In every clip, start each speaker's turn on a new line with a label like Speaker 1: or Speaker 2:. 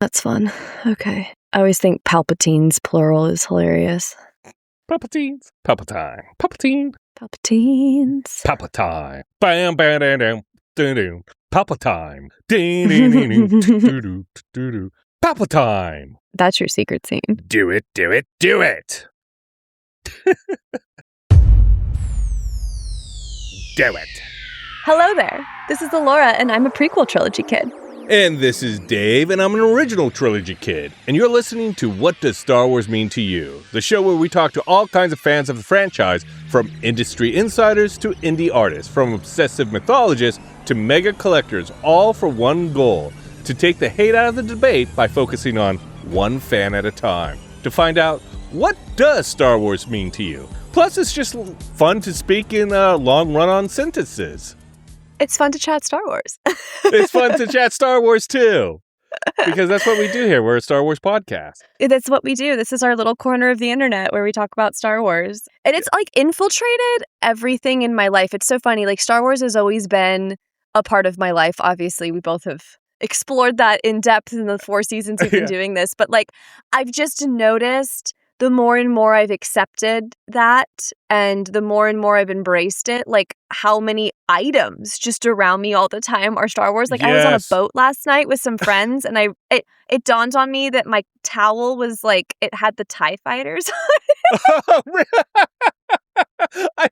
Speaker 1: That's fun. Okay. I always think Palpatine's plural is hilarious.
Speaker 2: Palpatines. Palpatine. Palpatine.
Speaker 1: Palpatines.
Speaker 2: Palpatine. Bam, bam, bam, bam. Doo-doo. Palpatine. Doo-doo-doo-doo-doo-doo. Palpatine.
Speaker 1: That's your secret scene.
Speaker 2: Do it, do it, do it. Do it.
Speaker 1: Hello there. This is Elora, and I'm a prequel trilogy kid.
Speaker 2: And this is Dave, and I'm an original trilogy kid. And you're listening to What Does Star Wars Mean to You? The show where we talk to all kinds of fans of the franchise, from industry insiders to indie artists, from obsessive mythologists to mega collectors, all for one goal: to take the hate out of the debate by focusing on one fan at a time. To find out, what does Star Wars mean to you? Plus, it's just fun to speak in long run-on sentences.
Speaker 1: It's fun to chat Star Wars.
Speaker 2: It's fun to chat Star Wars, too. Because that's what we do here. We're a Star Wars podcast.
Speaker 1: That's what we do. This is our little corner of the internet where we talk about Star Wars. And it's like infiltrated everything in my life. It's so funny. Like, Star Wars has always been a part of my life. Obviously, we both have explored that in depth in the 4 seasons we've been doing this. But like, I've just noticed the more and more I've accepted that, and the more and more I've embraced it, like how many items just around me all the time are Star Wars. Like, I was on a boat last night with some friends, and it dawned on me that my towel was like, it had the TIE fighters on it.
Speaker 2: I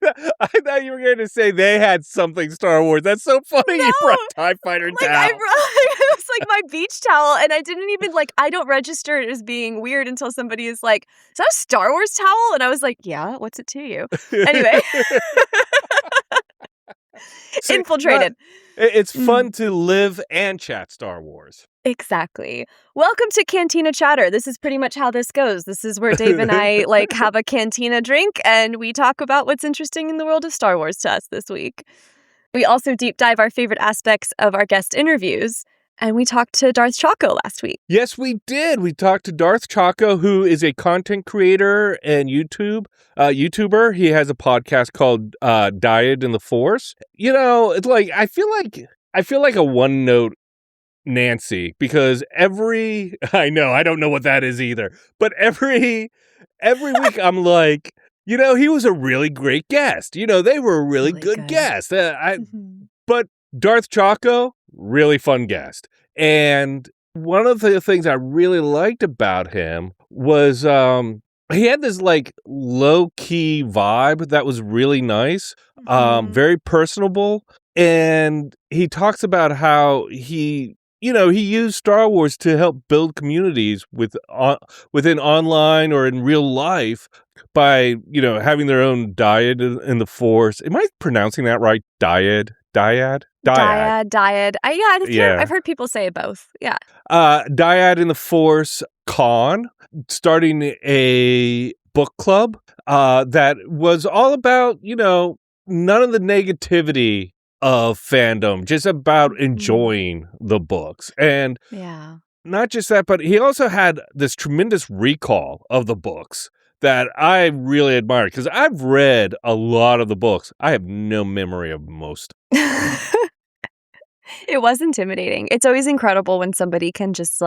Speaker 2: thought you were going to say they had something Star Wars. That's so funny. No, you brought TIE Fighter towel.
Speaker 1: It was like my beach towel, and I didn't even I don't register it as being weird until somebody is like, is that a Star Wars towel? And I was like, yeah, what's it to you? Anyway. See, infiltrated.
Speaker 2: It's fun to live and chat Star Wars.
Speaker 1: Exactly. Welcome to Cantina Chatter. This is pretty much how this goes. This is where Dave and I have a cantina drink, and we talk about what's interesting in the world of Star Wars to us this week. We also deep dive our favorite aspects of our guest interviews, and we talked to Darth Choco last week.
Speaker 2: Yes, we did. We talked to Darth Choco, who is a content creator and YouTuber. He has a podcast called Diet in the Force. You know, it's like I feel like a one-note Nancy, because I don't know what that is either, but every week I'm like, you know, he was a really great guest. You know, they were a really good guest. But Darth Choco, really fun guest. And one of the things I really liked about him was he had this low-key vibe that was really nice, very personable. And he talks about how he used Star Wars to help build communities within online or in real life by, having their own dyad in the Force. Am I pronouncing that right? Dyad. I've heard people say both. Yeah. Dyad in the Force con, starting a book club that was all about, none of the negativity of fandom, just about enjoying the books. And not just that, but he also had this tremendous recall of the books that I really admired, because I've read a lot of the books. I have no memory of most.
Speaker 1: It was intimidating. It's always incredible when somebody can just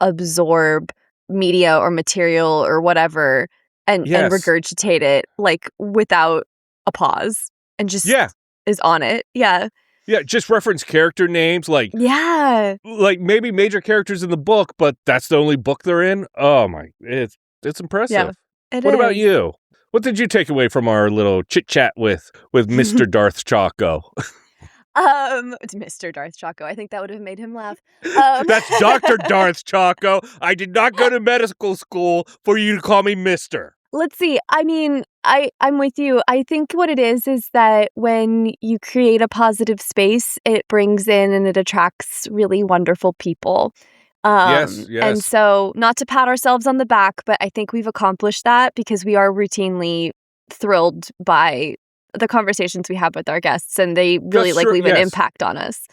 Speaker 1: absorb media or material or whatever and regurgitate it without a pause and just is on it. Yeah.
Speaker 2: Yeah, just reference character names maybe major characters in the book, but that's the only book they're in. Oh my, it's impressive.
Speaker 1: Yeah,
Speaker 2: what about you? What did you take away from our little chit chat with Mr. Darth Choco?
Speaker 1: Mr. Darth Choco. I think that would have made him laugh.
Speaker 2: That's Dr. Darth Choco. I did not go to medical school for you to call me Mr.
Speaker 1: Let's see. I mean, I'm with you. I think what it is that when you create a positive space, it brings in and it attracts really wonderful people.
Speaker 2: Yes.
Speaker 1: And so, not to pat ourselves on the back, but I think we've accomplished that because we are routinely thrilled by the conversations we have with our guests, and they really leave an impact on us.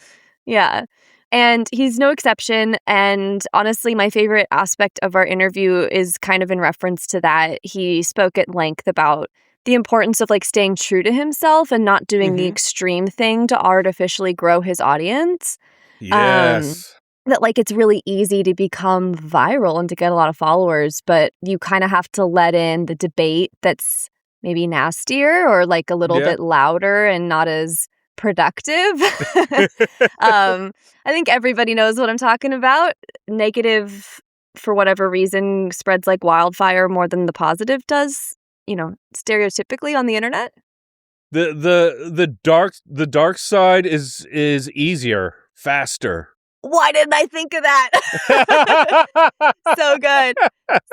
Speaker 1: Yeah. And he's no exception. And honestly, my favorite aspect of our interview is kind of in reference to that. He spoke at length about the importance of staying true to himself and not doing the extreme thing to artificially grow his audience.
Speaker 2: Yes.
Speaker 1: that like it's really easy to become viral and to get a lot of followers, but you kind of have to let in the debate that's maybe nastier or like a little bit louder and not as productive. I think everybody knows what I'm talking about. Negative, for whatever reason, spreads like wildfire more than the positive does, stereotypically on the internet.
Speaker 2: The dark side is easier, faster.
Speaker 1: Why didn't I think of that? So good.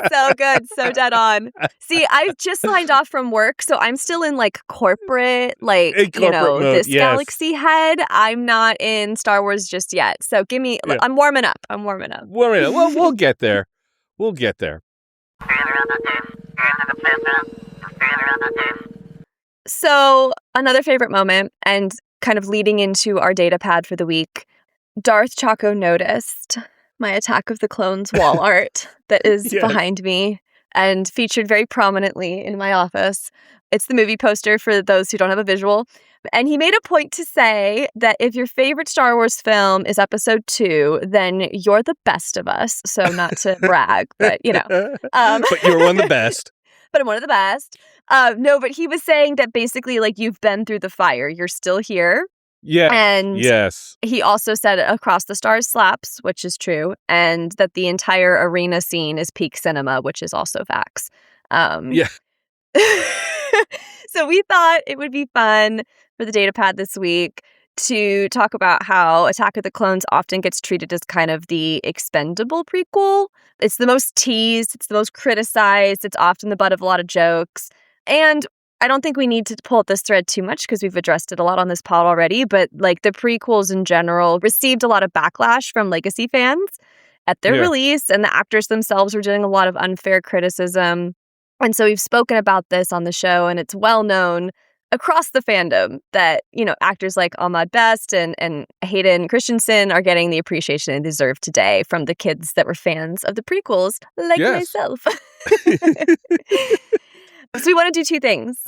Speaker 1: So good. So dead on. See, I just signed off from work, so I'm still in like corporate, mode, this galaxy head. I'm not in Star Wars just yet. So give me, I'm warming up.
Speaker 2: Well, we'll get there. We'll get there.
Speaker 1: So another favorite moment, and kind of leading into our data pad for the week, Darth Choco noticed my Attack of the Clones wall art that is behind me and featured very prominently in my office. It's the movie poster for those who don't have a visual. And he made a point to say that if your favorite Star Wars film is Episode 2, then you're the best of us. So not to brag, but
Speaker 2: but you're one of the best.
Speaker 1: But I'm one of the best. No, but he was saying that basically, like, you've been through the fire. You're still here.
Speaker 2: Yeah.
Speaker 1: And he also said Across the Stars slaps, which is true, and that the entire arena scene is peak cinema, which is also facts. So we thought it would be fun for the data pad this week to talk about how Attack of the Clones often gets treated as kind of the expendable prequel. It's the most teased, it's the most criticized, it's often the butt of a lot of jokes. And I don't think we need to pull at this thread too much because we've addressed it a lot on this pod already, but like the prequels in general received a lot of backlash from legacy fans at their release, and the actors themselves were doing a lot of unfair criticism. And so we've spoken about this on the show, and it's well known across the fandom that, actors like Ahmad Best and Hayden Christensen are getting the appreciation they deserve today from the kids that were fans of the prequels, like myself. So we want to do two things.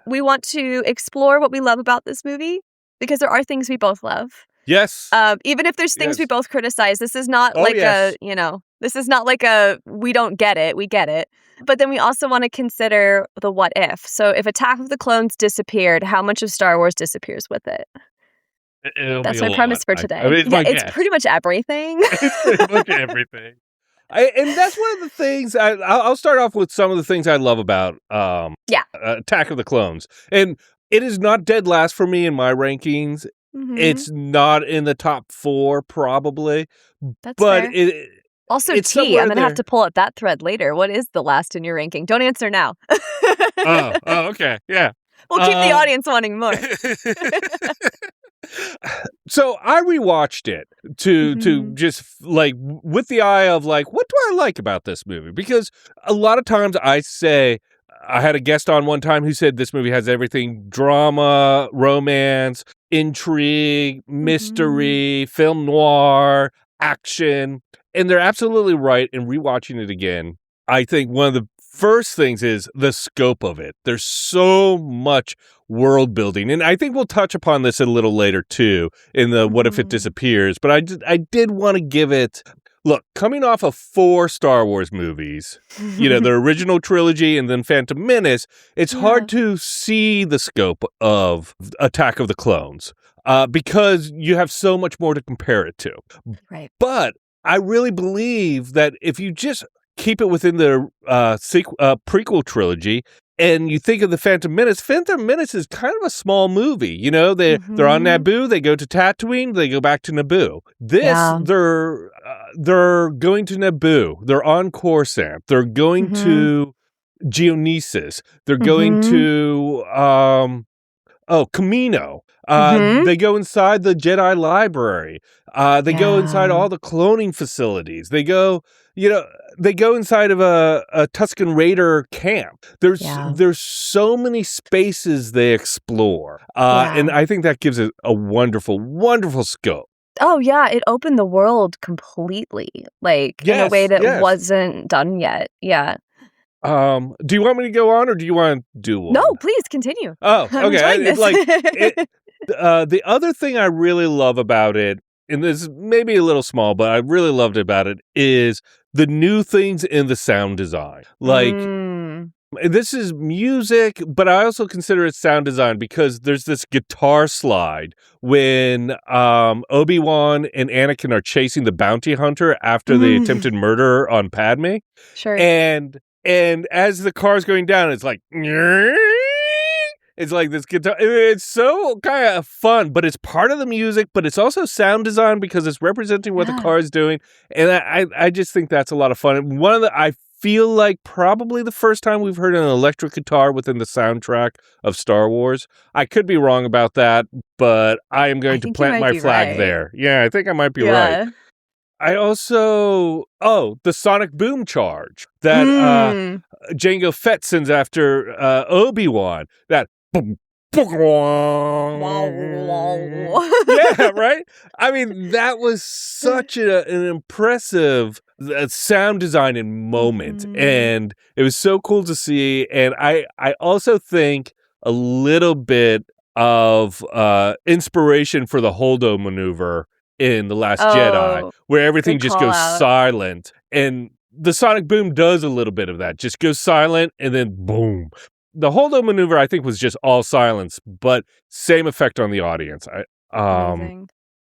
Speaker 1: We want to explore what we love about this movie, because there are things we both love.
Speaker 2: Yes.
Speaker 1: Even if there's things we both criticize, this is not this is not like a, we don't get it, we get it. But then we also want to consider the what if. So if Attack of the Clones disappeared, how much of Star Wars disappears with it? That's my premise for today. It's pretty much everything.
Speaker 2: It's pretty much everything. And that's one of the things, I'll start off with some of the things I love about Attack of the Clones. And it is not dead last for me in my rankings. Mm-hmm. It's not in the top 4, probably.
Speaker 1: That's
Speaker 2: but
Speaker 1: fair. Also, T, I'm going to have to pull up that thread later. What is the last in your ranking? Don't answer now.
Speaker 2: oh, okay. Yeah.
Speaker 1: We'll keep the audience wanting more.
Speaker 2: So I rewatched it to just like with the eye of like, what do I like about this movie? Because a lot of times I had a guest on one time who said this movie has everything: drama, romance, intrigue, mystery, film noir, action. And they're absolutely right. In rewatching it again, I think one of the first things is the scope of it. There's so much world building. And I think we'll touch upon this a little later too in the what if it disappears. But I did want to give it, look, coming off of 4 Star Wars movies, the original trilogy and then Phantom Menace, it's hard to see the scope of Attack of the Clones because you have so much more to compare it to.
Speaker 1: Right.
Speaker 2: But I really believe that if you just keep it within the prequel trilogy, and you think of the Phantom Menace is kind of a small movie. They're on Naboo, they go to Tatooine, they go back to Naboo. They're going to Naboo, they're on Coruscant, they're going to Geonosis, they're going to Camino. They go inside the Jedi library. They go inside all the cloning facilities. They go inside of a Tusken Raider camp. There's so many spaces they explore. And I think that gives it a wonderful, wonderful scope.
Speaker 1: Oh, yeah. It opened the world completely, in a way that wasn't done yet. Yeah.
Speaker 2: Do you want me to go on, or do you want to do one?
Speaker 1: No, please continue.
Speaker 2: Oh, okay. The other thing I really love about it and this is maybe a little small, but I really loved about it, is the new things in the sound design. Like, this is music, but I also consider it sound design because there's this guitar slide when Obi-Wan and Anakin are chasing the bounty hunter after the attempted murder on Padme.
Speaker 1: Sure.
Speaker 2: And as the car's going down, it's like, it's like this guitar. It's so kind of fun, but it's part of the music, but it's also sound design because it's representing what the car is doing. And I just think that's a lot of fun. And I feel like probably the first time we've heard an electric guitar within the soundtrack of Star Wars. I could be wrong about that, but I am going to plant my flag there. Yeah, I think I might be right. I also, the sonic boom charge that Jango Fett sends after Obi-Wan. That boom, boom, yeah, right? I mean, that was such an impressive sound design and moment, and it was so cool to see. And I also think a little bit of inspiration for the Holdo maneuver in The Last Jedi, where everything just goes silent. And the sonic boom does a little bit of that. Just goes silent and then boom. The Holdo maneuver, I think, was just all silence, but same effect on the audience.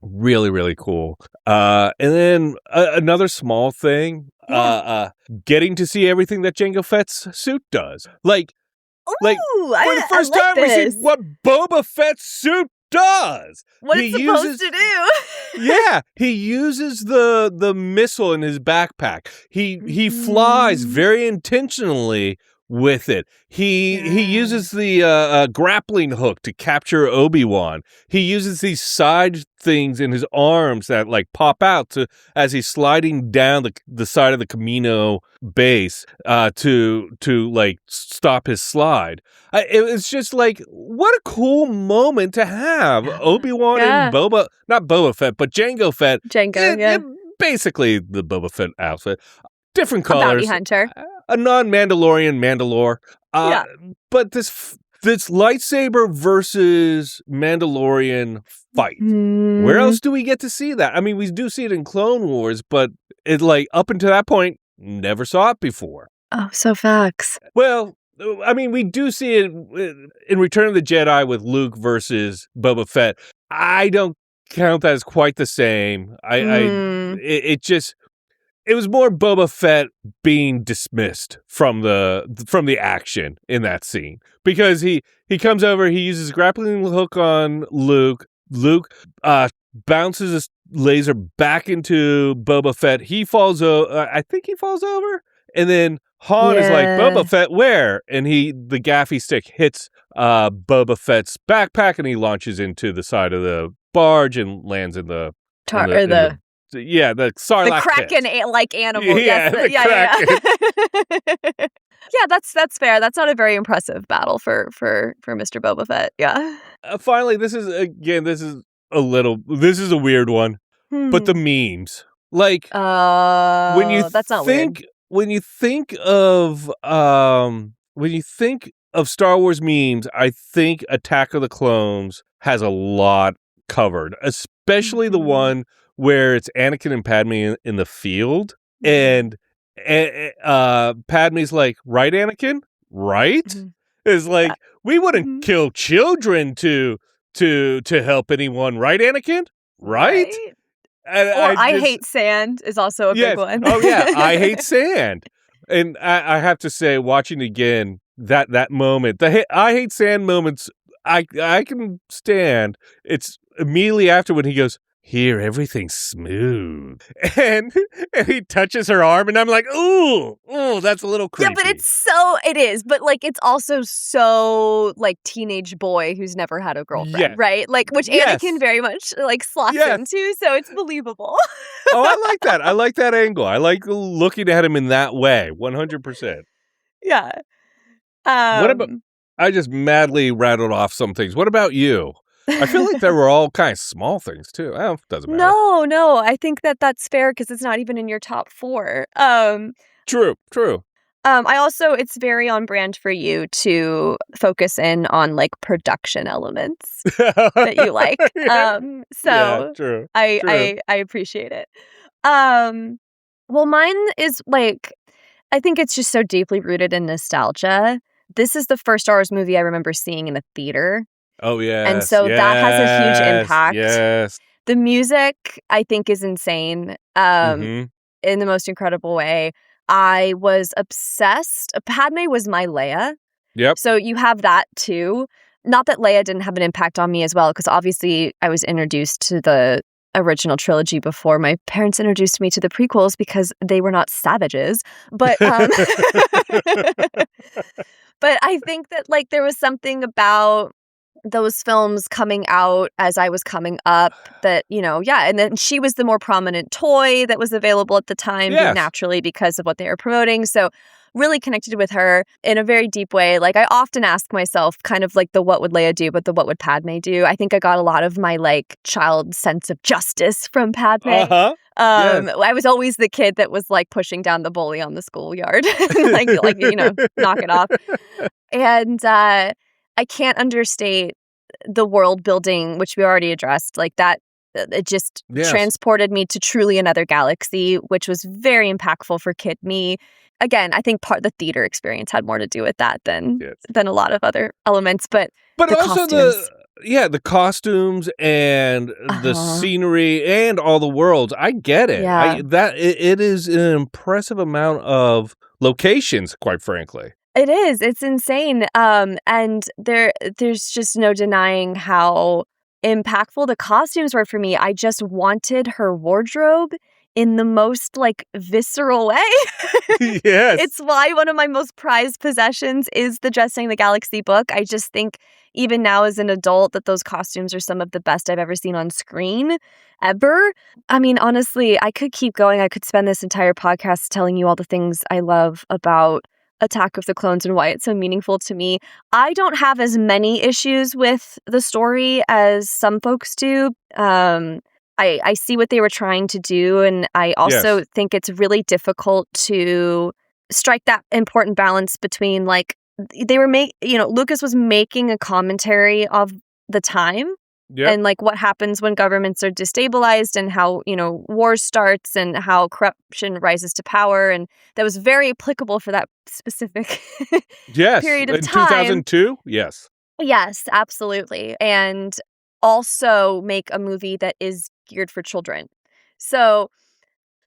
Speaker 2: Really, really cool. And then another small thing, getting to see everything that Jango Fett's suit does. Like for the first time, we see what Boba Fett's suit does.
Speaker 1: What it's supposed to do.
Speaker 2: Yeah, he uses the missile in his backpack. He flies very intentionally with it. He uses the grappling hook to capture Obi-Wan. He uses these side things in his arms that like pop out as he's sliding down the side of the Camino base to like stop his slide. It was just like, what a cool moment to have. Obi-Wan and not Boba Fett, but Jango Fett. Basically the Boba Fett outfit. Different colors.
Speaker 1: A bounty hunter.
Speaker 2: A non-Mandalorian Mandalore. But this lightsaber versus Mandalorian fight. Where else do we get to see that? I mean, we do see it in Clone Wars, but it like up until that point, never saw it before.
Speaker 1: Oh, so facts.
Speaker 2: Well, I mean, we do see it in Return of the Jedi with Luke versus Boba Fett. I don't count that as quite the same. It was more Boba Fett being dismissed from the action in that scene because he comes over, he uses grappling hook on Luke. Luke bounces his laser back into Boba Fett. He falls over. I think he falls over, and then Han is like, Boba Fett, where? And the gaffy stick hits Boba Fett's backpack, and he launches into the side of the barge and lands in the Sarlacc
Speaker 1: the Kraken like animal.
Speaker 2: Yeah,
Speaker 1: yeah, that's fair. That's not a very impressive battle for Mr. Boba Fett. Yeah.
Speaker 2: Finally, this is a weird one, but the memes, like when you
Speaker 1: that's not weird.
Speaker 2: When you think of Star Wars memes, I think Attack of the Clones has a lot covered, especially the one where it's Anakin and Padme in the field, and Padme's like, right, Anakin? Right? It's like, we wouldn't kill children to help anyone, right, Anakin? Right?
Speaker 1: I hate sand is also a big one.
Speaker 2: Oh, yeah, I hate sand. And I have to say, watching again, that moment, the I hate sand moments, I can stand. It's immediately after when he goes, here, everything's smooth. And he touches her arm, and I'm like, ooh, that's a little creepy.
Speaker 1: Yeah, but it is, but like, it's also so like teenage boy who's never had a girlfriend, right? Like, which Anakin very much like slots into, so it's believable.
Speaker 2: Oh, I like that. I like that angle. I like looking at him in that way, 100%.
Speaker 1: Yeah.
Speaker 2: What about, I just madly rattled off some things. What about you? I feel like there were all kind of small things too. It doesn't matter.
Speaker 1: No. I think that's fair because it's not even in your top 4.
Speaker 2: True.
Speaker 1: I also, it's very on brand for you to focus in on like production elements that you like.
Speaker 2: Yeah.
Speaker 1: So
Speaker 2: True.
Speaker 1: I appreciate it. Well, mine is like, I think it's just so deeply rooted in nostalgia. This is the first Star Wars movie I remember seeing in a theater.
Speaker 2: Oh,
Speaker 1: And
Speaker 2: yes.
Speaker 1: so that has a huge impact.
Speaker 2: Yes.
Speaker 1: The music, I think, is insane
Speaker 2: Mm-hmm.
Speaker 1: in the most incredible way. I was obsessed. Padme was my Leia.
Speaker 2: Yep.
Speaker 1: So you have that too. Not that Leia didn't have an impact on me as well, because obviously I was introduced to the original trilogy before my parents introduced me to the prequels because they were not savages. But but I think that like there was something about those films coming out as I was coming up that, and then she was the more prominent toy that was available at the time,
Speaker 2: Yes.
Speaker 1: naturally because of what they were promoting. So really connected with her in a very deep way. Like I often ask myself kind of like the what would Leia do, but the what would Padme do? I think I got a lot of my like child sense of justice from Padme.
Speaker 2: Uh-huh. Yes.
Speaker 1: I was always the kid that was like pushing down the bully on the schoolyard, like knock it off. And I can't understate the world building, which we already addressed. Like that, it just transported me to truly another galaxy, which was very impactful for kid me. Again, I think the theater experience had more to do with that than a lot of other elements. But
Speaker 2: also
Speaker 1: costumes.
Speaker 2: the costumes and the scenery and all the worlds. I get it.
Speaker 1: Yeah.
Speaker 2: It is an impressive amount of locations, quite frankly.
Speaker 1: It is. It's insane. And there's just no denying how impactful the costumes were for me. I just wanted her wardrobe in the most like visceral way.
Speaker 2: Yes.
Speaker 1: It's why one of my most prized possessions is the Dressing the Galaxy book. I just think even now as an adult that those costumes are some of the best I've ever seen on screen ever. I mean, honestly, I could keep going. I could spend this entire podcast telling you all the things I love about Attack of the Clones and why it's so meaningful to me. I don't have as many issues with the story as some folks do. I see what they were trying to do, and I also think it's really difficult to strike that important balance between like they were Lucas was making a commentary of the time. Yep. And like what happens when governments are destabilized and how, war starts and how corruption rises to power. And that was very applicable for that specific period of time.
Speaker 2: 2002? Yes.
Speaker 1: Yes, absolutely. And also make a movie that is geared for children. So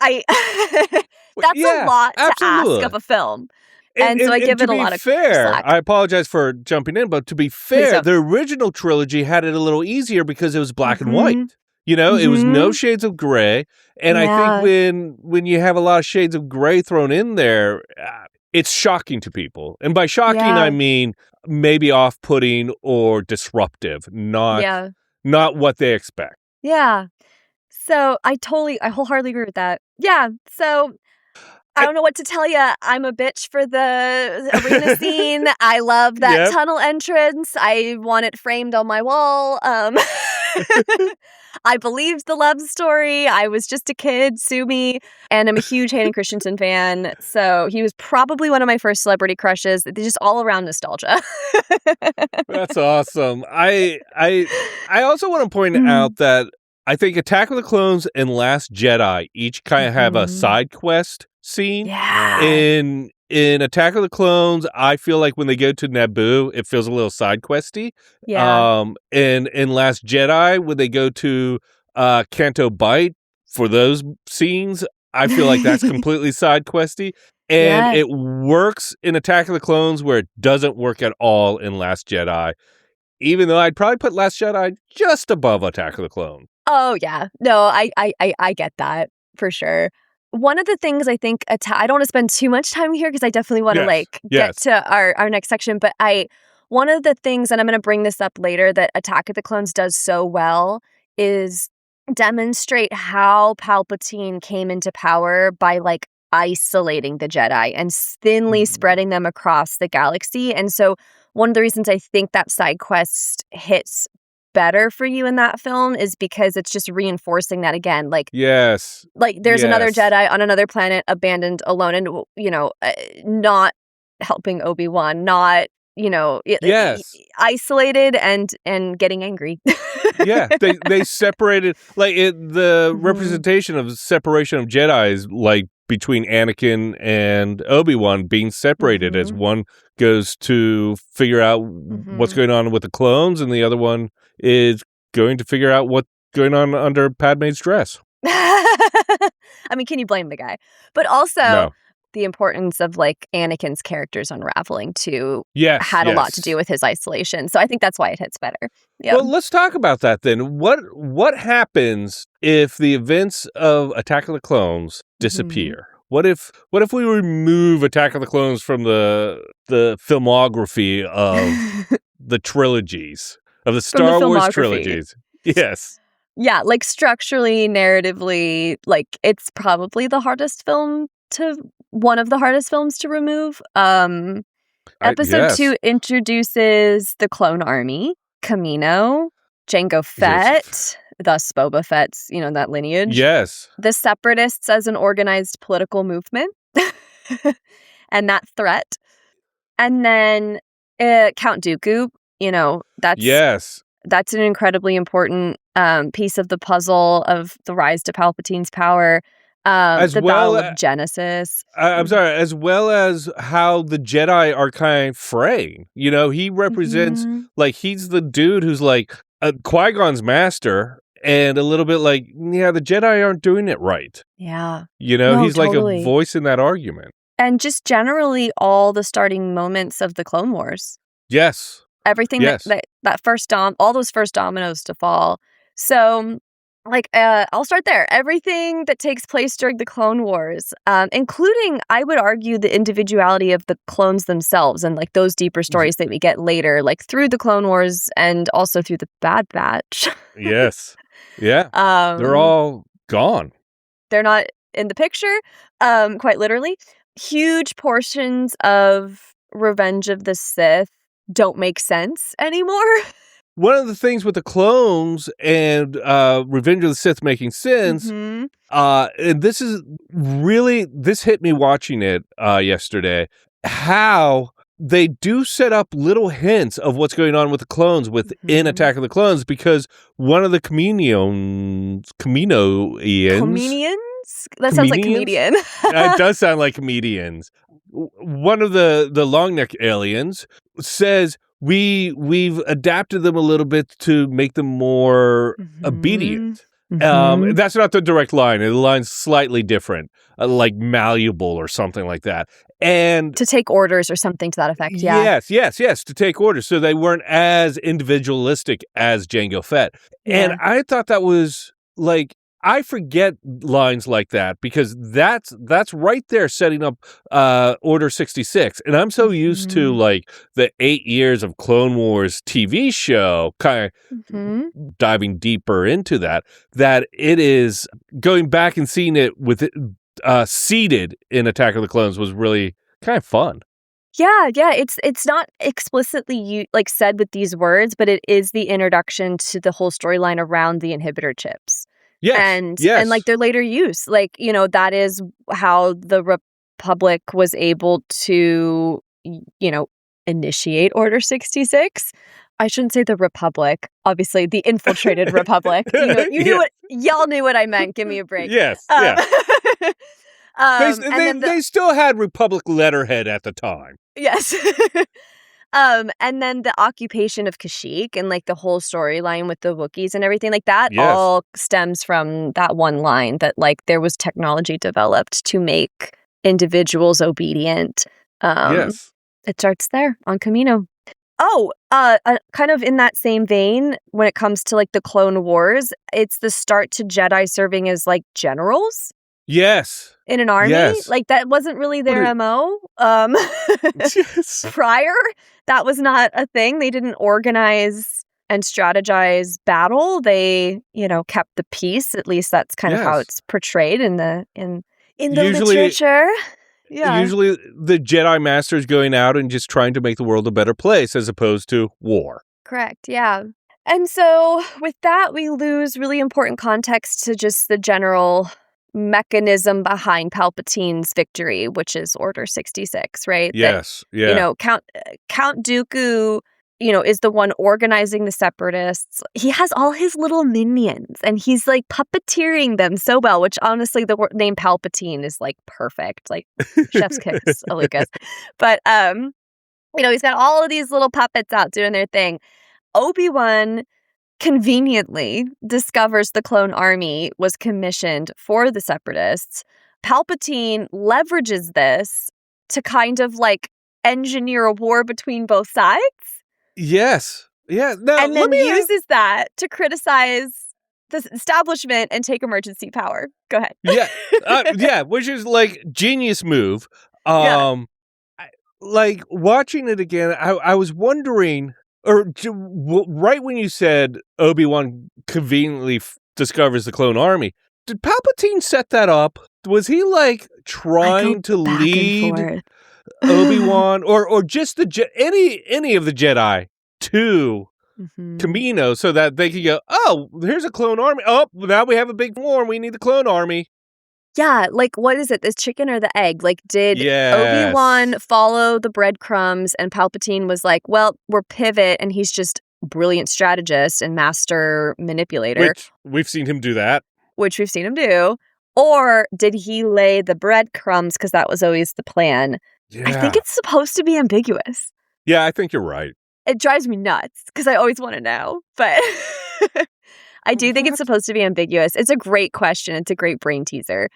Speaker 1: that's a lot to ask of a film. And so I give it a lot of slack.
Speaker 2: I apologize for jumping in, but to be fair, the original trilogy had it a little easier because it was black and white. It was no shades of gray. And I think when you have a lot of shades of gray thrown in there, it's shocking to people. And by shocking, I mean maybe off-putting or disruptive, not what they expect.
Speaker 1: Yeah. So I wholeheartedly agree with that. Yeah. So I don't know what to tell you. I'm a bitch for the arena scene. I love that tunnel entrance. I want it framed on my wall. I believed the love story. I was just a kid, sue me. And I'm a huge Hayden Christensen fan. So he was probably one of my first celebrity crushes. They're just all around nostalgia.
Speaker 2: That's awesome. I also want to point out that I think Attack of the Clones and Last Jedi each kind of have a side quest scene.
Speaker 1: Yeah.
Speaker 2: In Attack of the Clones, I feel like when they go to Naboo, it feels a little side questy.
Speaker 1: Yeah.
Speaker 2: In Last Jedi, when they go to Canto Bight for those scenes, I feel like that's completely side questy. And it works in Attack of the Clones where it doesn't work at all in Last Jedi. Even though I'd probably put Last Jedi just above Attack of the Clones.
Speaker 1: Oh, yeah. No, I get that for sure. One of the things I think, I don't want to spend too much time here because I definitely want to get to our next section. But one of the things, and I'm going to bring this up later, that Attack of the Clones does so well is demonstrate how Palpatine came into power by like isolating the Jedi and thinly spreading them across the galaxy. And so one of the reasons I think that side quest hits better for you in that film is because it's just reinforcing that again. Like, there's another Jedi on another planet, abandoned, alone, and not helping Obi-Wan, not,
Speaker 2: Yes.
Speaker 1: isolated and getting angry.
Speaker 2: Yeah, they separated, like, the
Speaker 1: Mhm.
Speaker 2: representation of separation of Jedi is like between Anakin and Obi-Wan being separated as one goes to figure out what's going on with the clones, and the other one is going to figure out what's going on under Padme's dress.
Speaker 1: I mean, can you blame the guy? But also
Speaker 2: No.
Speaker 1: the importance of like Anakin's characters unraveling too
Speaker 2: Yes,
Speaker 1: had a lot to do with his isolation. So I think that's why it hits better. Yeah.
Speaker 2: Well, let's talk about that then. What happens if the events of Attack of the Clones disappear? What if we remove Attack of the Clones from the filmography of the trilogies, of the Star Wars trilogies? Yes.
Speaker 1: Yeah, like structurally, narratively, like it's probably one of the hardest films to remove. Episode 2 introduces the clone army, Kamino, Jango Fett, thus Boba Fett's, that lineage.
Speaker 2: Yes.
Speaker 1: The Separatists as an organized political movement and that threat. And then Count Dooku, that's an incredibly important piece of the puzzle of the rise to Palpatine's power. The Battle of Genesis.
Speaker 2: I'm sorry, as well as how the Jedi are kind of fraying. He represents, like, he's the dude who's like Qui-Gon's master, and a little bit like, the Jedi aren't doing it right.
Speaker 1: Yeah.
Speaker 2: He's totally like a voice in that argument.
Speaker 1: And just generally all the starting moments of the Clone Wars.
Speaker 2: Yes.
Speaker 1: Everything that first all those first dominoes to fall. So, I'll start there. Everything that takes place during the Clone Wars, including, I would argue, the individuality of the clones themselves and like those deeper stories that we get later, like through the Clone Wars and also through the Bad Batch.
Speaker 2: Yes. Yeah. They're all gone.
Speaker 1: They're not in the picture, quite literally. Huge portions of Revenge of the Sith don't make sense anymore.
Speaker 2: One of the things with the clones and Revenge of the Sith making sense, and this hit me watching it yesterday, how they do set up little hints of what's going on with the clones within Attack of the Clones, because one of the Kaminoians...
Speaker 1: That sounds like comedian.
Speaker 2: It does sound like comedians. One of the long neck aliens says, We've adapted them a little bit to make them more obedient. That's not the direct line. The line's slightly different, like malleable or something like that. And
Speaker 1: to take orders or something to that effect, yeah.
Speaker 2: Yes, to take orders. So they weren't as individualistic as Jango Fett. Yeah. And I thought that was like, I forget lines like that because that's right there setting up Order 66. And I'm so used to like the 8 years of Clone Wars TV show kind of diving deeper into that it is going back and seeing it with it seated in Attack of the Clones was really kind of fun.
Speaker 1: Yeah, it's not explicitly said with these words, but it is the introduction to the whole storyline around the inhibitor chips.
Speaker 2: Yes,
Speaker 1: and like their later use, that is how the Republic was able to, initiate Order 66. I shouldn't say the Republic, obviously the infiltrated Republic. Y'all knew what I meant. Give me a break.
Speaker 2: Yes, they still had Republic letterhead at the time.
Speaker 1: Yes. And then the occupation of Kashyyyk and like the whole storyline with the Wookiees and everything like that all stems from that one line that like there was technology developed to make individuals obedient. It starts there on Kamino. Oh, kind of in that same vein, when it comes to like the Clone Wars, it's the start to Jedi serving as like generals.
Speaker 2: Yes.
Speaker 1: In an army? Yes. Like, that wasn't really their MO. Prior, that was not a thing. They didn't organize and strategize battle. They, kept the peace. At least that's kind of how it's portrayed in the literature. Yeah.
Speaker 2: Usually the Jedi Master's going out and just trying to make the world a better place as opposed to war.
Speaker 1: Correct, yeah. And so with that, we lose really important context to just the general mechanism behind Palpatine's victory, which is Order 66, right?
Speaker 2: Yes.
Speaker 1: You know, Count Dooku, you know, is the one organizing the Separatists. He has all his little minions, and he's like puppeteering them so well, which honestly, the name Palpatine is like perfect, like chef's kiss, Lucas. But, you know, he's got all of these little puppets out doing their thing. Obi-Wan conveniently discovers the clone army was commissioned for the Separatists. Palpatine leverages this to kind of like engineer a war between both sides.
Speaker 2: Yes. Yeah. Now,
Speaker 1: And then uses that to criticize the establishment and take emergency power. Go ahead.
Speaker 2: Yeah, which is like genius move. Like watching it again, I was wondering, right when you said Obi-Wan conveniently discovers the clone army, did Palpatine set that up? Was he like trying to lead Obi-Wan or just any of the Jedi to Camino so that they could go, oh, here's a clone army. Oh, now we have a big war. We need the clone army.
Speaker 1: Yeah, like, what is it, this chicken or the egg? Like, did Obi-Wan follow the breadcrumbs and Palpatine was like, well, we're pivot, and he's just a brilliant strategist and master manipulator.
Speaker 2: Which we've seen him do that.
Speaker 1: Which we've seen him do. Or did he lay the breadcrumbs because that was always the plan? Yeah. I think it's supposed to be ambiguous.
Speaker 2: Yeah, I think you're right.
Speaker 1: It drives me nuts because I always want to know, but I do think it's supposed to be ambiguous. It's a great question. It's a great brain teaser.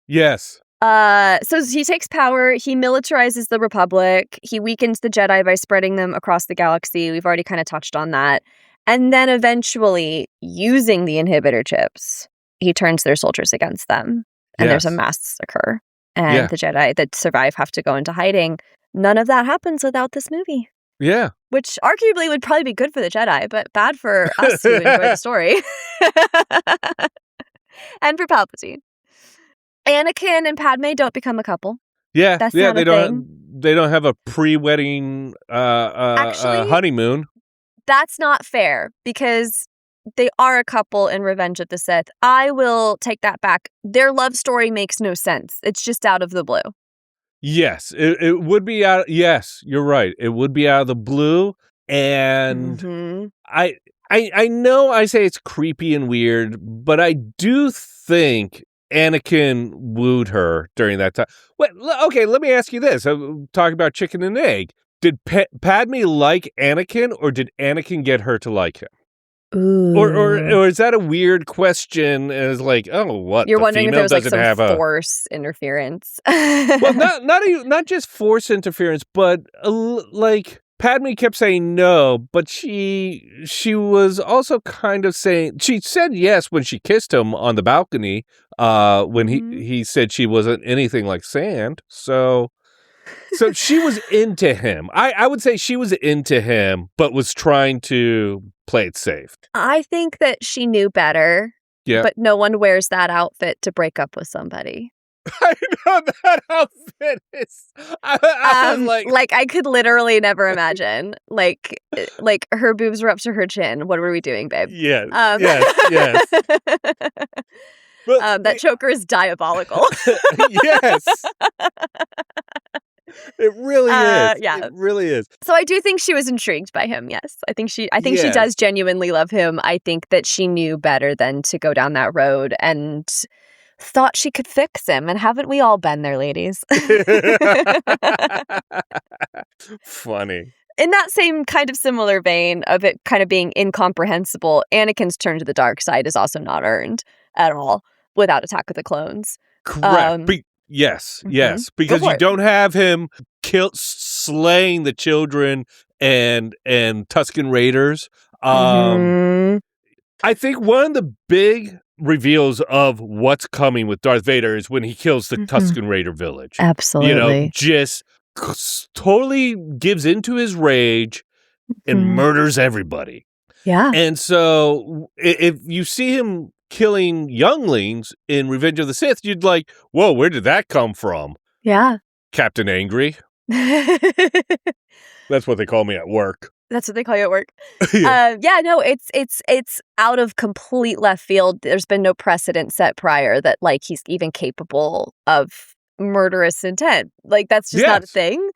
Speaker 2: Yes.
Speaker 1: So he takes power. He militarizes the Republic. He weakens the Jedi by spreading them across the galaxy. We've already kind of touched on that. And then eventually, using the inhibitor chips, he turns their soldiers against them. And there's a massacre. And the Jedi that survive have to go into hiding. None of that happens without this movie.
Speaker 2: Yeah.
Speaker 1: Which arguably would probably be good for the Jedi, but bad for us who enjoy the story. And for Palpatine. Anakin and Padme don't become a couple.
Speaker 2: Yeah.
Speaker 1: That's not a thing.
Speaker 2: They don't have a pre-wedding actually, honeymoon.
Speaker 1: That's not fair because they are a couple in Revenge of the Sith. I will take that back. Their love story makes no sense. It's just out of the blue.
Speaker 2: Yes, it would be out. Yes, you're right. It would be out of the blue. And I know I say it's creepy and weird, but I do think Anakin wooed her during that time. Wait, okay, let me ask you this. I'm talking about chicken and egg. Did Padme like Anakin, or did Anakin get her to like him?
Speaker 1: Ooh.
Speaker 2: Or is that a weird question? As like, oh, what?
Speaker 1: You're wondering if there was like some force interference.
Speaker 2: Well, not just force interference, but like Padme kept saying no, but she was also kind of saying she said yes when she kissed him on the balcony. When he said she wasn't anything like sand, so she was into him. I would say she was into him, but was trying to play it safe.
Speaker 1: I think that she knew better. Yeah. But no one wears that outfit to break up with somebody.
Speaker 2: I know that outfit is. I was
Speaker 1: like I could literally never imagine. Like her boobs were up to her chin. What were we doing, babe?
Speaker 2: Yes. Yes.
Speaker 1: But, that choker is diabolical.
Speaker 2: Yes. It really is.
Speaker 1: Yeah.
Speaker 2: It really is.
Speaker 1: So I do think she was intrigued by him, yes. I think she does genuinely love him. I think that she knew better than to go down that road and thought she could fix him. And haven't we all been there, ladies?
Speaker 2: Funny.
Speaker 1: In that same kind of similar vein of it kind of being incomprehensible, Anakin's turn to the dark side is also not earned at all without Attack of the Clones.
Speaker 2: Correct. Yes, because you don't have him slaying the children and Tusken Raiders. I think one of the big reveals of what's coming with Darth Vader is when he kills the Tusken Raider village.
Speaker 1: Absolutely.
Speaker 2: You know, just totally gives into his rage and murders everybody.
Speaker 1: Yeah.
Speaker 2: And so if you see him killing younglings in Revenge of the Sith, you'd like, whoa, where did that come from?
Speaker 1: Yeah.
Speaker 2: Captain Angry. That's what they call me at work.
Speaker 1: That's what they call you at work.
Speaker 2: Yeah.
Speaker 1: No, it's out of complete left field. There's been no precedent set prior that like he's even capable of murderous intent. Like that's just not a thing.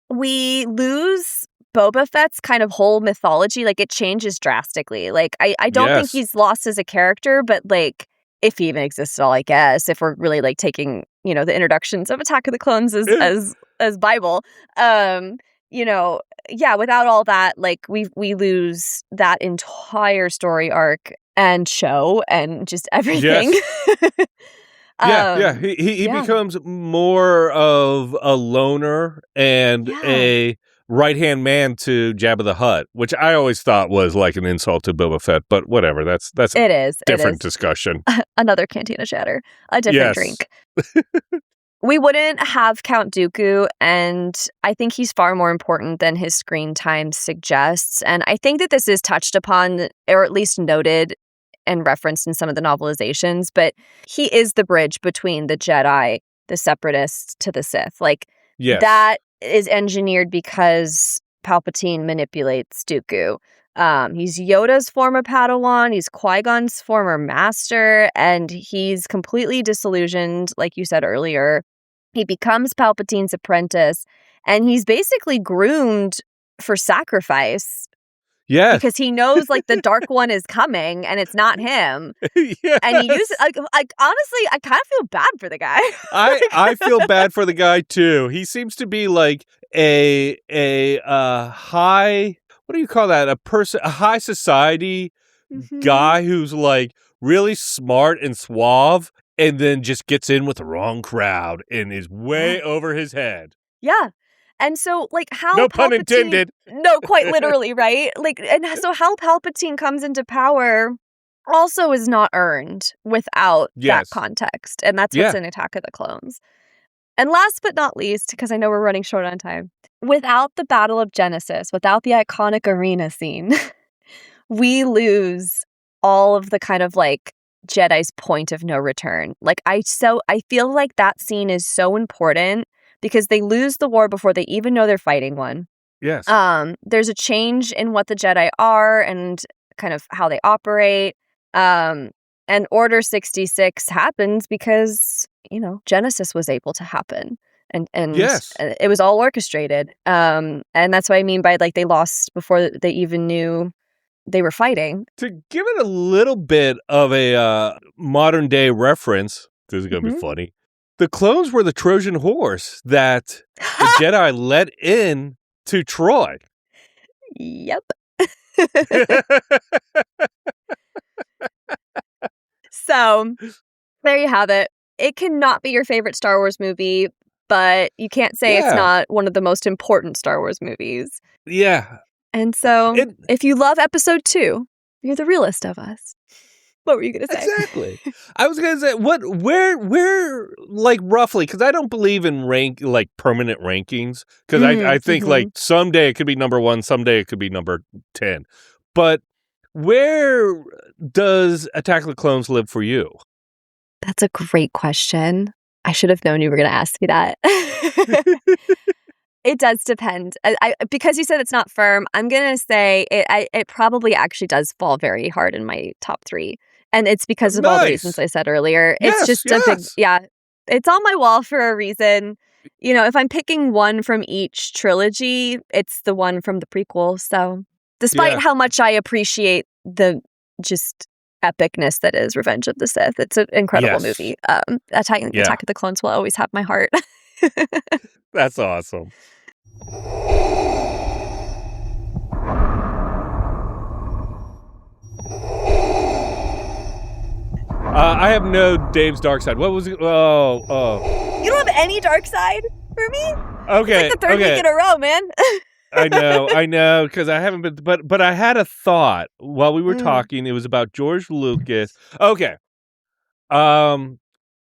Speaker 1: We lose Boba Fett's kind of whole mythology. Like it changes drastically. Like I don't think he's lost as a character, but like if he even exists at all, I guess, if we're really like taking, you know, the introductions of Attack of the Clones as Bible, you know, yeah, without all that, like we lose that entire story arc and show and just everything.
Speaker 2: Yes. He becomes more of a loner and a right-hand man to Jabba the Hutt, which I always thought was like an insult to Boba Fett, but whatever. That's a different discussion.
Speaker 1: Another Cantina chatter, a different drink. We wouldn't have Count Dooku, and I think he's far more important than his screen time suggests. And I think that this is touched upon, or at least noted and referenced in some of the novelizations, but he is the bridge between the Jedi, the Separatists, to the Sith. Like, that is engineered because Palpatine manipulates Dooku. He's Yoda's former Padawan, he's Qui-Gon's former master, and he's completely disillusioned, like you said earlier. He becomes Palpatine's apprentice, and he's basically groomed for sacrifice.
Speaker 2: Yes.
Speaker 1: Because he knows, like, the Dark One is coming, and it's not him.
Speaker 2: Yes.
Speaker 1: And he uses, like, honestly, I kind of feel bad for the guy.
Speaker 2: I feel bad for the guy, too. He seems to be, like, a high... What do you call that? A high society guy who's like really smart and suave and then just gets in with the wrong crowd and is way over his head.
Speaker 1: Yeah. And so like how
Speaker 2: No pun intended.
Speaker 1: No, quite literally, right? Like, and so how Palpatine comes into power also is not earned without that context. And that's what's in Attack of the Clones. And last but not least, because I know we're running short on time, without the Battle of Genesis, without the iconic arena scene, we lose all of the kind of like Jedi's point of no return. Like I feel like that scene is so important because they lose the war before they even know they're fighting one.
Speaker 2: Yes.
Speaker 1: There's a change in what the Jedi are and kind of how they operate. And Order 66 happens because, you know, Genesis was able to happen. And it was all orchestrated. And that's what I mean by, like, they lost before they even knew they were fighting.
Speaker 2: To give it a little bit of a modern day reference, this is going to be funny. The clones were the Trojan horse that the Jedi let in to Troy.
Speaker 1: Yep. So, there you have it. It cannot be your favorite Star Wars movie, but you can't say it's not one of the most important Star Wars movies.
Speaker 2: Yeah.
Speaker 1: And so, if you love Episode 2, you're the realest of us. What were you going to say?
Speaker 2: Exactly. I was going to say, where, like, roughly, because I don't believe in permanent rankings, because I think, like, someday it could be number 1, someday it could be number 10. But where does Attack of the Clones live for you?
Speaker 1: That's a great question. I should have known you were going to ask me that. It does depend. Because you said it's not firm, I'm going to say it probably actually does fall very hard in my top 3. And it's because of all the reasons I said earlier. It's just a big, it's on my wall for a reason. You know, if I'm picking one from each trilogy, it's the one from the prequel. So despite how much I appreciate the just epicness that is Revenge of the Sith, it's an incredible movie. Attack of the Clones will always have my heart.
Speaker 2: That's awesome. I have no Dave's Darkside. What was it? Oh.
Speaker 1: You don't have any Darkside for me?
Speaker 2: Okay.
Speaker 1: It's like the third week in a row, man.
Speaker 2: I know, because I haven't been, but I had a thought while we were talking. It was about George Lucas. Okay.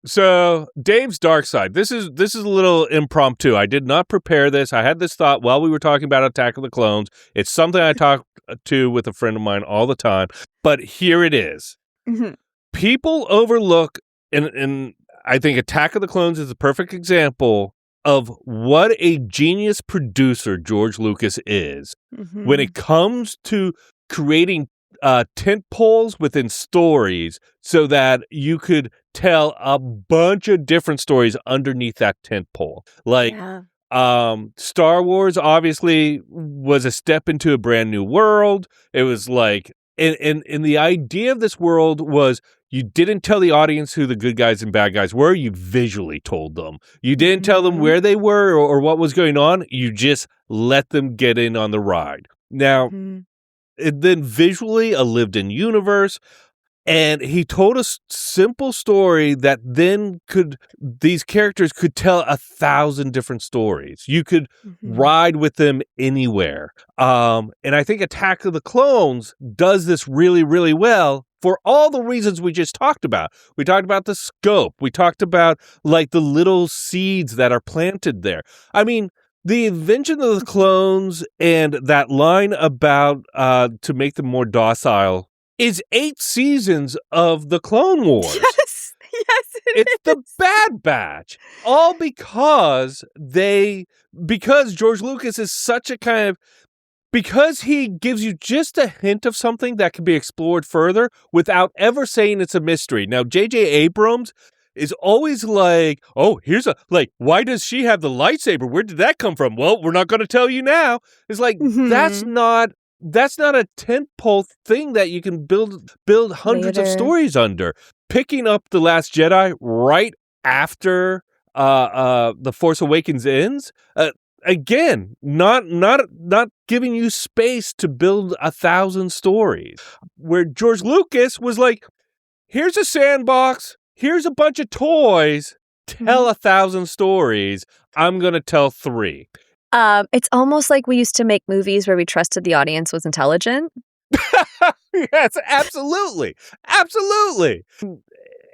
Speaker 2: So Dave's Darkside. This is a little impromptu. I did not prepare this. I had this thought while we were talking about Attack of the Clones. It's something I talk to with a friend of mine all the time. But here it is. People overlook, and I think Attack of the Clones is the perfect example of what a genius producer George Lucas is when it comes to creating tent poles within stories so that you could tell a bunch of different stories underneath that tent pole. Like, Star Wars obviously was a step into a brand new world. It was like, and the idea of this world was you didn't tell the audience who the good guys and bad guys were. You visually told them. You didn't tell them where they were or what was going on. You just let them get in on the ride. Now, it then visually a lived-in universe, and he told a simple story that then these characters could tell 1,000 different stories. You could ride with them anywhere. And I think Attack of the Clones does this really, really well for all the reasons we just talked about. We talked about the scope. We talked about like the little seeds that are planted there. I mean, the invention of the clones and that line about to make them more docile is 8 seasons of the Clone Wars.
Speaker 1: Yes,
Speaker 2: it's the Bad Batch. All because George Lucas is such a kind of, because he gives you just a hint of something that can be explored further without ever saying it's a mystery. Now, J.J. Abrams is always like, oh, why does she have the lightsaber? Where did that come from? Well, we're not going to tell you now. It's like, that's not a tentpole thing that you can build hundreds of stories under. Picking up The Last Jedi right after The Force Awakens ends, again, not giving you space to build 1,000 stories. Where George Lucas was like, here's a sandbox. Here's a bunch of toys. Tell 1,000 stories. I'm going to tell 3.
Speaker 1: It's almost like we used to make movies where we trusted the audience was intelligent.
Speaker 2: Yes, absolutely. Absolutely.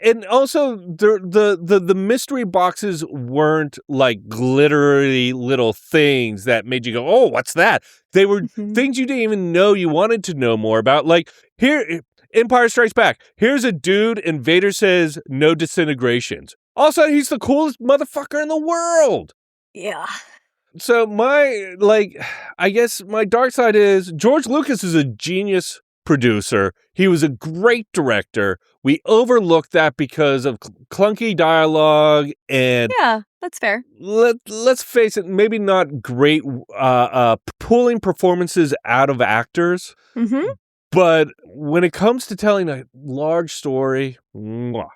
Speaker 2: And also, the mystery boxes weren't like glittery little things that made you go, oh, what's that? They were things you didn't even know you wanted to know more about. Like, here, Empire Strikes Back. Here's a dude, and Vader says, no disintegrations. Also, he's the coolest motherfucker in the world.
Speaker 1: Yeah.
Speaker 2: So I guess my dark side is George Lucas is a genius producer. He was a great director. We overlooked that because of clunky dialogue and...
Speaker 1: Yeah, that's fair.
Speaker 2: Let's face it, maybe not great pulling performances out of actors. But when it comes to telling a large story, mwah.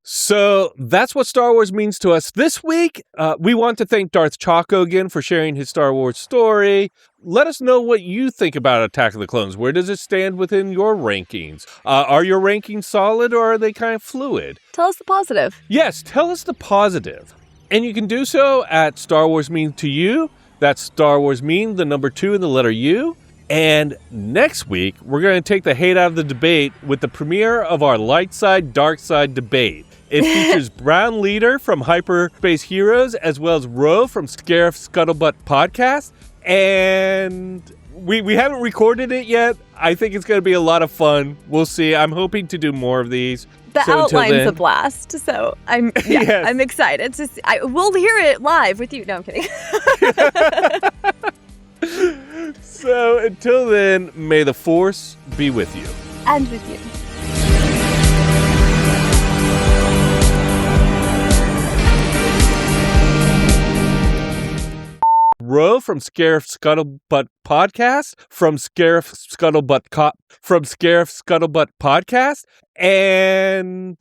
Speaker 2: So that's what Star Wars means to us this week. We want to thank Darth Choco again for sharing his Star Wars story. Let us know what you think about Attack of the Clones. Where does it stand within your rankings? Are your rankings solid or are they kind of fluid?
Speaker 1: Tell us the positive.
Speaker 2: Yes, tell us the positive. And you can do so at Star Wars Mean to You. That's Star Wars Mean, the number 2 and the letter U. And next week, we're going to take the hate out of the debate with the premiere of our Light Side, Dark Side debate. It features Brown Leader from Hyperspace Heroes, as well as Ro from Scarif Scuttlebutt Podcast. And we haven't recorded it yet. I think it's going to be a lot of fun. We'll see. I'm hoping to do more of these.
Speaker 1: The outline's a blast, so I'm
Speaker 2: Yes.
Speaker 1: I'm excited to see. We'll hear it live with you. No, I'm kidding.
Speaker 2: So until then, may the Force be with you.
Speaker 1: And with you.
Speaker 2: Ro from Scarif Scuttlebutt Podcast, from Scarif Scuttlebutt Podcast, and